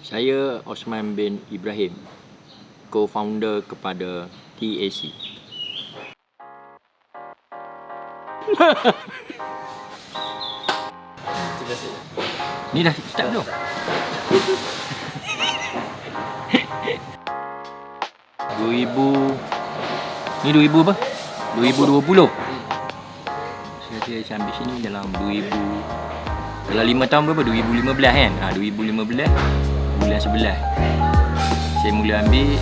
Saya Osman bin Ibrahim, co-founder kepada TAC. Ni dah start belum? Ni 2000 apa? 2020. Saya ambil sini dalam 2000. Dalam 5 tahun berapa? 2015 kan? 2015 bulan 11. Saya mula ambil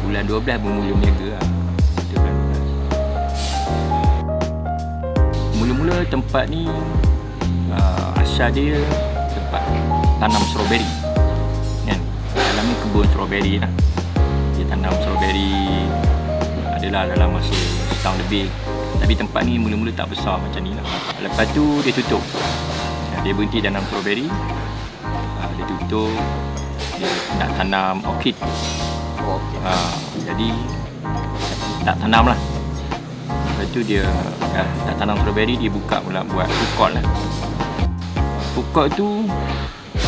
bulan 12 baru mula berniaga lah. Mula-mula tempat ni asal dia tempat tanam strawberry kan? Dalam ni kebun strawberry lah. Dia tanam strawberry adalah dalam masa setahun lebih. Tapi tempat ni mula-mula tak besar macam ni lah. Lepas tu dia tutup. Dia berhenti tanam strawberry. Dia tutup. Dia nak tanam orchid. Jadi tak tanam lah. Lepas tu dia tak tanam strawberry, dia buka pula buat food court lah. Food court tu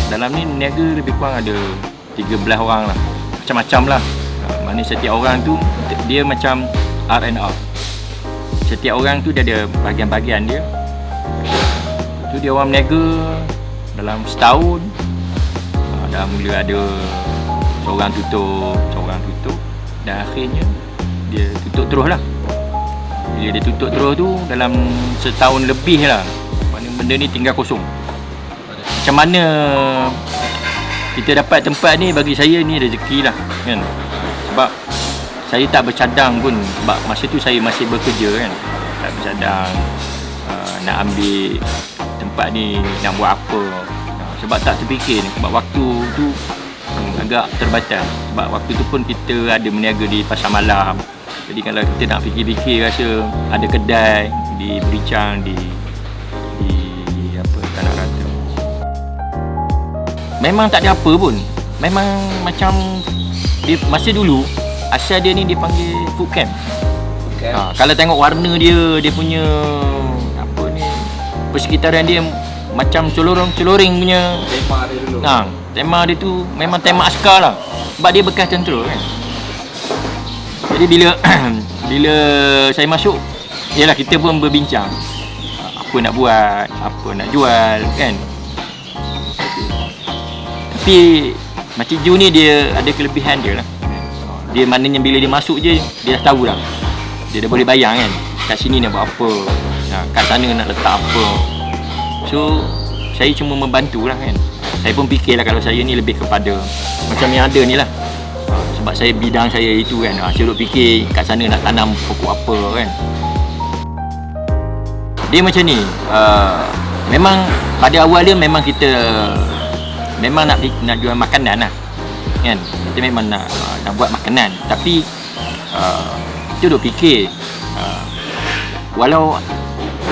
dalam ni niaga lebih kurang ada 13 orang lah. Macam-macam lah. Mana setiap orang tu dia macam R&R. Setiap orang tu dia ada bahagian-bahagian dia. Tu dia orang berniaga dalam setahun. Dah mula ada seorang tutup dan akhirnya dia tutup terus lah. Bila dia tutup terus tu dalam setahun lebih lah, mana benda ni tinggal kosong. Macam mana kita dapat tempat ni, bagi saya ni rezeki lah kan. Sebab saya tak bercadang pun, sebab masa tu saya masih bekerja kan. Tak bercadang nak ambil tempat ni, nak buat apa. Sebab tak terfikir, sebab waktu tu agak terbatas. Sebab waktu tu pun kita ada berniaga di pasar malam. Jadi kalau kita nak fikir-fikir, rasa ada kedai di Berichang, di apa, Tanah Rata. Memang tak ada apa pun. Memang macam dia, masa dulu asal dia ni dipanggil food camp. Kalau tengok warna dia punya apa ni, persekitaran dia macam celoring punya tema dia dulu. Tema dia tu memang tema askar lah. Sebab dia bekas tentera kan. Jadi bila saya masuk, yalah kita pun berbincang apa nak buat, apa nak jual kan. Tapi Makcik Ju ni dia ada kelebihan dia lah. Dia maknanya bila dia masuk je, dia dah tahu dah. Dia dah boleh bayang kan, kat sini nak buat apa, kat sana nak letak apa. So saya cuma membantu lah kan. Saya pun fikirlah kalau saya ni lebih kepada macam yang ada ni lah. Sebab saya bidang saya itu kan. Saya duk fikir kat sana nak tanam pokok apa kan. Dia macam ni, memang pada awal dia memang kita memang nak jual makanan lah kan. Kita memang nak buat makanan. Tapi kita duk fikir walau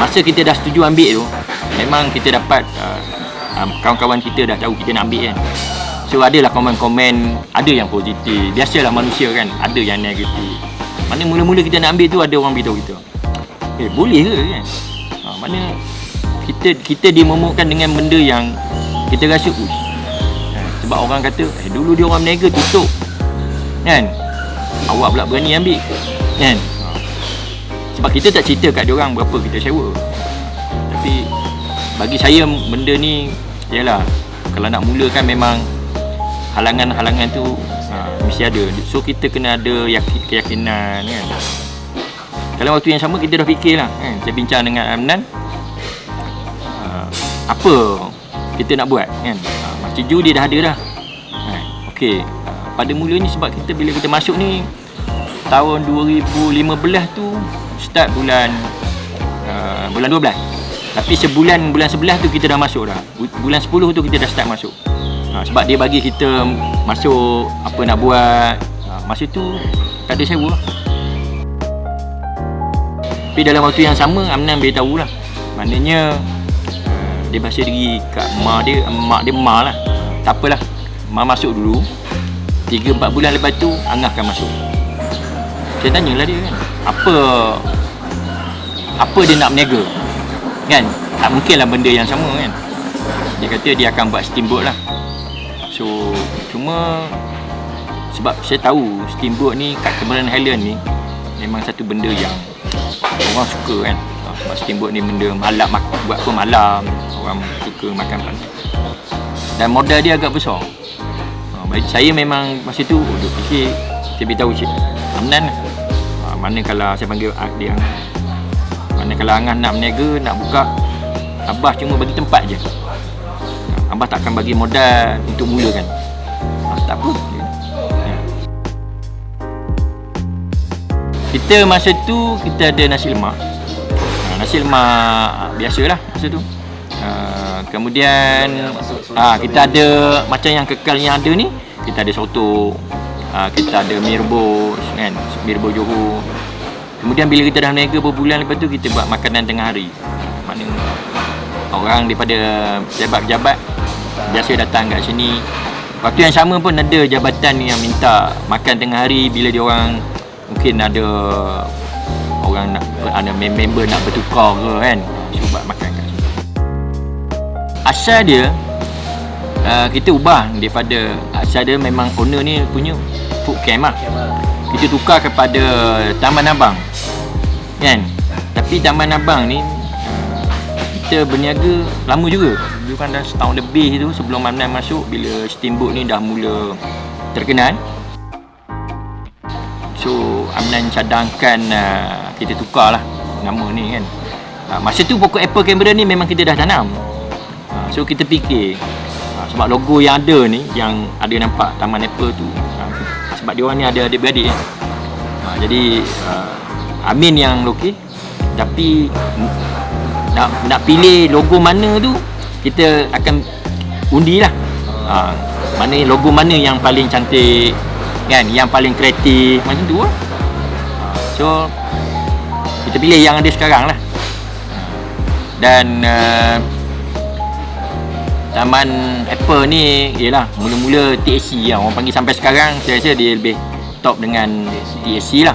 masa kita dah setuju ambil tu, memang kita dapat kawan-kawan kita dah tahu kita nak ambil kan. So adalah komen-komen, ada yang positif. Biasalah manusia kan, ada yang negatif. Mana mula-mula kita nak ambil tu ada orang beritahu kita, boleh ke kan. Mana kita dimomokkan dengan benda yang kita rasa sebab orang kata dulu dia orang berniaga tutup kan, awak pula berani ambil kan. Sebab kita tak cerita kat diorang berapa kita sewa. Tapi bagi saya benda ni ialah, kalau nak mulakan memang halangan-halangan tu mesti ada. So kita kena ada keyakinan kan. Dalam waktu yang sama kita dah fikirlah kan. Saya bincang dengan Amnan, apa kita nak buat kan. Makcik Ju dia dah ada dah. Okey, pada mulanya sebab kita bila kita masuk ni tahun 2015 tu start bulan 12. Tapi sebulan bulan 11 tu kita dah masuk dah. Bulan 10 tu kita dah start masuk. Sebab dia bagi kita masuk apa nak buat. Masa tu tak ada sewa lah. Tapi dalam waktu yang sama Amnan beritahu lah. Maknanya dia bahasa diri kat mak dia lah. Tak apalah, mak masuk dulu. 3-4 bulan lepas tu Angah akan masuk. Saya tanyalah dia kan, apa dia nak berniaga kan. Tak mungkinlah benda yang sama kan. Dia kata dia akan buat steamboat lah. So cuma sebab saya tahu steamboat ni kat Cameron Highland ni memang satu benda yang orang suka kan. Sebab steamboat ni benda malam, buat apa malam, orang suka makan pantai. Dan modal dia agak besar. Saya memang masa tu duk fikir, saya beritahu Cik Amnan, mana kalau saya panggil dia, mana kalau Angah nak berniaga, nak buka, Abah cuma bagi tempat je, Abah takkan bagi modal untuk mulakan. Tak apa. Kita masa tu kita ada nasi lemak. Nasi lemak biasalah masa tu. Kemudian kita ada macam yang kekal yang ada ni, kita ada soto, kita ada mie rebus kan, mie rebus Johor. Kemudian bila kita dah berniaga berbulan lepas tu, kita buat makanan tengah hari. Mana orang daripada pejabat-pejabat biasa datang kat sini. Waktu yang sama pun ada jabatan yang minta makan tengah hari bila dia orang mungkin ada orang nak, ada member nak bertukar ke kan, cuba makan kat sini. Asal dia kita ubah daripada asal dia memang owner ni punya food camp lah. Kita tukar kepada Taman Abang kan. Tapi Taman Abang ni kita berniaga lama juga. Dulu kan dah setahun lebih tu sebelum Amnan masuk, bila steamboat ni dah mula terkenal. So Amnan cadangkan kita tukar lah nama ni kan. Masa tu pokok apple Canberra ni memang kita dah tanam. So kita fikir sebab logo yang ada ni, yang ada nampak Taman Apple tu, sebab dia orang ni ada adik-beradik kan. Jadi Amin yang lokey, tapi nak pilih logo mana tu kita akan undi lah. Mana logo mana yang paling cantik kan, yang paling kreatif macam tu lah. So kita pilih yang ada sekarang lah. Dan Taman Apple ni ialah mula-mula TSC lah, orang panggil sampai sekarang saya rasa dia lebih top dengan TSC lah.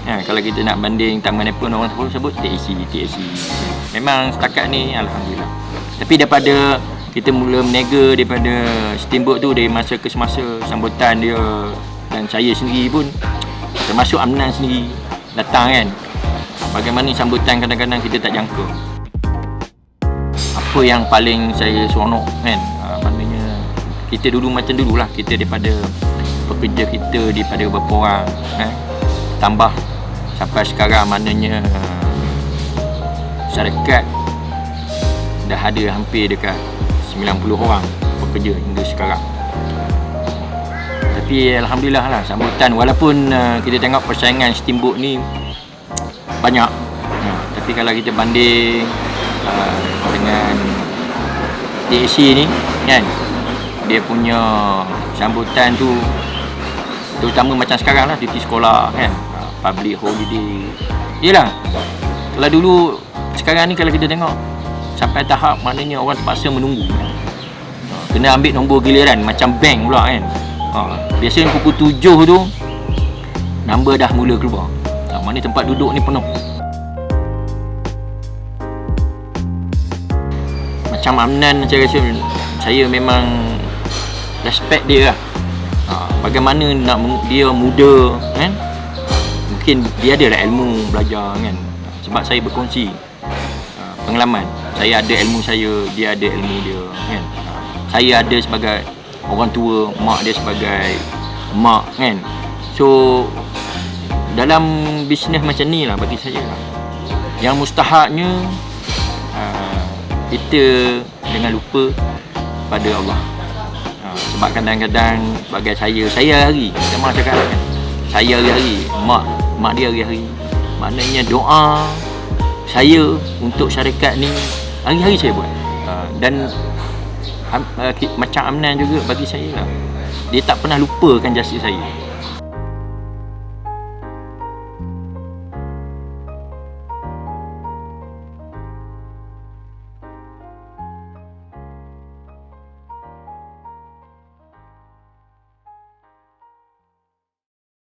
Kalau kita nak banding Taman Apple, orang sebut TSC. Memang setakat ni alhamdulillah. Tapi daripada kita mula berniaga daripada steamboat tu, dari masa ke semasa sambutan dia, dan saya sendiri pun termasuk Amnan sendiri datang kan, bagaimana sambutan kadang-kadang kita tak jangka. Apa yang paling saya seronok kan, maknanya kita dulu macam dululah, kita daripada pekerja kita daripada berapa orang tambah sampai sekarang, maknanya syarikat dah ada hampir dekat 90 orang pekerja hingga sekarang. Tapi alhamdulillah lah sambutan, walaupun kita tengok persaingan steamboat ni banyak, tapi kalau kita banding dengan TSC ni kan, dia punya sambutan tu terutama macam sekarang lah, cuti sekolah kan, public holiday. Yelah, kalau dulu, sekarang ni kalau kita tengok sampai tahap maknanya orang terpaksa menunggu, kena ambil nombor giliran macam bank pula kan. Biasanya pukul 7 tu number dah mula keluar, mana tempat duduk ni penuh. Macam Amnan, saya memang respect dia lah. Bagaimana dia muda kan, mungkin dia ada lah ilmu belajar kan. Sebab saya berkongsi pengalaman, saya ada ilmu saya, dia ada ilmu dia kan. Saya ada sebagai orang tua, mak dia sebagai mak kan. So dalam bisnes macam ni lah bagi saya lah, yang mustahaknya kita jangan lupa pada Allah. Sebab kadang-kadang sebagai saya hari, sama cakap kan, saya hari-hari, mak dia hari-hari, maknanya doa saya untuk syarikat ni hari-hari saya buat. Dan macam Amnan juga bagi saya lah, dia tak pernah lupakan jasa saya.